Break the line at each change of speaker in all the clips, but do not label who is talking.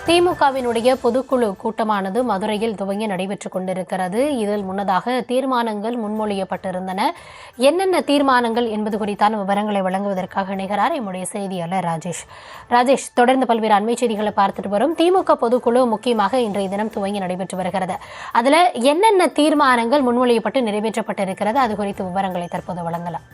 திமுகவினுடைய பொதுக்குழு கூட்டமானது மதுரையில் துவங்கி நடைபெற்றுக் கொண்டிருக்கிறது. இதில் முன்னதாக தீர்மானங்கள் முன்மொழியப்பட்டிருந்தன. என்னென்ன தீர்மானங்கள் என்பது குறித்தான விவரங்களை வழங்குவதற்காக இணைகிறார் எம்முடைய செய்தியாளர் ராஜேஷ். தொடர்ந்து பல்வேறு அண்மை செய்திகளை பார்த்துட்டு வரும். திமுக பொதுக்குழு முக்கியமாக இன்றைய தினம் துவங்கி நடைபெற்று வருகிறது. அதுல என்னென்ன தீர்மானங்கள் முன்மொழியப்பட்டு நிறைவேற்றப்பட்டிருக்கிறது, அது குறித்த விவரங்களை தற்போது வழங்கலாம்.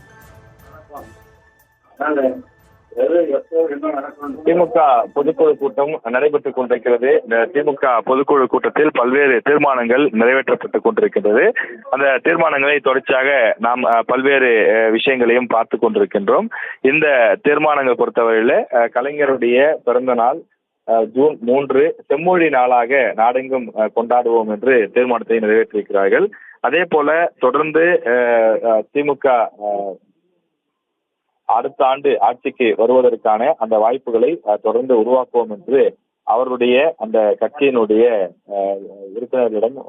திமுக பொதுக்குழு கூட்டம் நடைபெற்றுக் கொண்டிருக்கிறது. இந்த திமுக பொதுக்குழு கூட்டத்தில் பல்வேறு தீர்மானங்கள் நிறைவேற்றப்பட்டுக் கொண்டிருக்கின்றது. அந்த தீர்மானங்களை தொடர்ச்சியாக நாம் பல்வேறு விஷயங்களையும் பார்த்து கொண்டிருக்கின்றோம். இந்த தீர்மானங்கள் பொறுத்தவரையில கலைஞருடைய பிறந்த நாள் ஜூன் 3 செம்மொழி நாளாக நாடெங்கும் கொண்டாடுவோம் என்று தீர்மானத்தை நிறைவேற்றியிருக்கிறார்கள். அதே போல தொடர்ந்து திமுக அடுத்த ஆண்டு ஆட்சிக்கு வருவதற்கான அந்த வாய்ப்புகளை தொடர்ந்து உருவாக்குவோம் என்று அவருடைய அந்த கட்சியினுடைய உறுப்பினர்களிடம்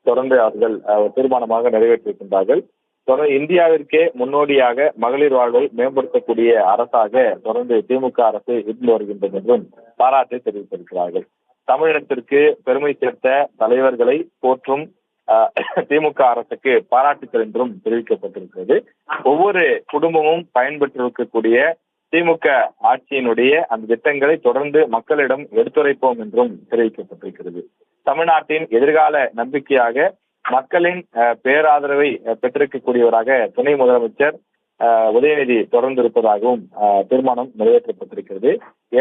தொடர்ந்து அவர்கள் தீர்மானமாக நிறைவேற்றியிருக்கின்றார்கள். தொடர்ந்து இந்தியாவிற்கே முன்னோடியாக மகளிர் வாழ்வை மேம்படுத்தக்கூடிய அரசாக தொடர்ந்து திமுக அரசு இருந்து வருகின்றது என்றும் பாராட்டு தெரிவித்திருக்கிறார்கள். தமிழகத்திற்கு பெருமை சேர்த்த தலைவர்களை போற்றும் திமுக அரசுக்கு பாராட்டுக்கள் என்றும் தெரிவிக்கப்பட்டிருக்கிறது. ஒவ்வொரு குடும்பமும் பயன்பெற்றிருக்கக்கூடிய திமுக ஆட்சியினுடைய அந்த திட்டங்களை தொடர்ந்து மக்களிடம் எடுத்துரைப்போம் என்றும் தெரிவிக்கப்பட்டிருக்கிறது. தமிழ்நாட்டின் எதிர்கால நம்பிக்கையாக மக்களின் பேராதரவை பெற்றிருக்கக்கூடியவராக துணை முதலமைச்சர் உதயநிதி தொடர்ந்து இருப்பதாகவும் தீர்மானம் நிறைவேற்றப்பட்டிருக்கிறது.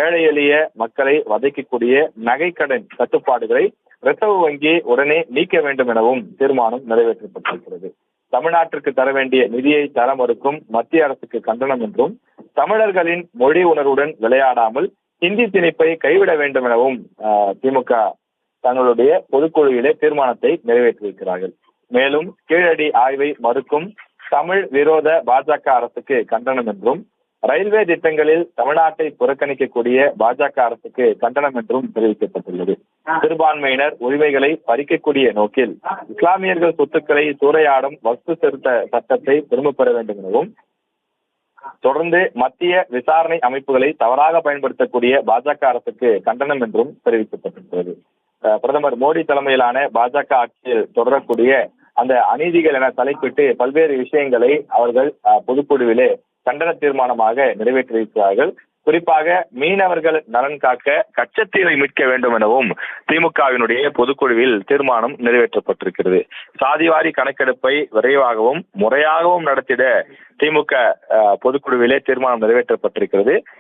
ஏழை எளிய மக்களை வதைக்கக்கூடிய நகைக்கடன் கட்டுப்பாடுகளை ரிசர்வ் வங்கி உடனே நீக்க வேண்டும் எனவும் தீர்மானம் நிறைவேற்றப்பட்டிருக்கிறது. தமிழ்நாட்டிற்கு தர வேண்டிய நிதியை தர மறுக்கும் மத்திய அரசுக்கு கண்டனம் என்றும் தமிழர்களின் மொழி உணர்வுடன் விளையாடாமல் ஹிந்தி திணிப்பை கைவிட வேண்டும் எனவும் திமுக தங்களுடைய பொதுக்குழுவிலே தீர்மானத்தை நிறைவேற்றியிருக்கிறார்கள். மேலும் கீழடி ஆய்வை மறுக்கும் தமிழ் விரோத பாஜக அரசுக்கு கண்டனம் என்றும் ரயில்வே திட்டங்களில் தமிழ்நாட்டை புறக்கணிக்கக்கூடிய பாஜக அரசுக்கு கண்டனம் என்றும் தெரிவிக்கப்பட்டுள்ளது. சிறுபான்மையினர் உரிமைகளை பறிக்கக்கூடிய நோக்கில் இஸ்லாமியர்கள் சொத்துக்களை சூறையாடும் வக்ஃப் திருத்த சட்டத்தை திரும்பப் பெற வேண்டும் எனவும் தொடர்ந்து மத்திய விசாரணை அமைப்புகளை தவறாக பயன்படுத்தக்கூடிய பாஜக அரசுக்கு கண்டனம் என்றும் தெரிவிக்கப்பட்டிருக்கிறது. பிரதமர் மோடி தலைமையிலான பாஜக ஆட்சியில் தொடரக்கூடிய அந்த அநீதிகள் என தலைப்பிட்டு பல்வேறு விஷயங்களை அவர்கள் பொதுக்குழுவிலே கண்டன தீர்மானமாக நிறைவேற்றியிருக்கிறார்கள். குறிப்பாக மீனவர்கள் நலன் காக்க கச்சத்தீவை மீட்க வேண்டும் எனவும் திமுகவினுடைய பொதுக்குழுவில் தீர்மானம் நிறைவேற்றப்பட்டிருக்கிறது. சாதிவாரி கணக்கெடுப்பை விரைவாகவும் முறையாகவும் நடத்திட திமுக பொதுக்குழுவிலே தீர்மானம் நிறைவேற்றப்பட்டிருக்கிறது.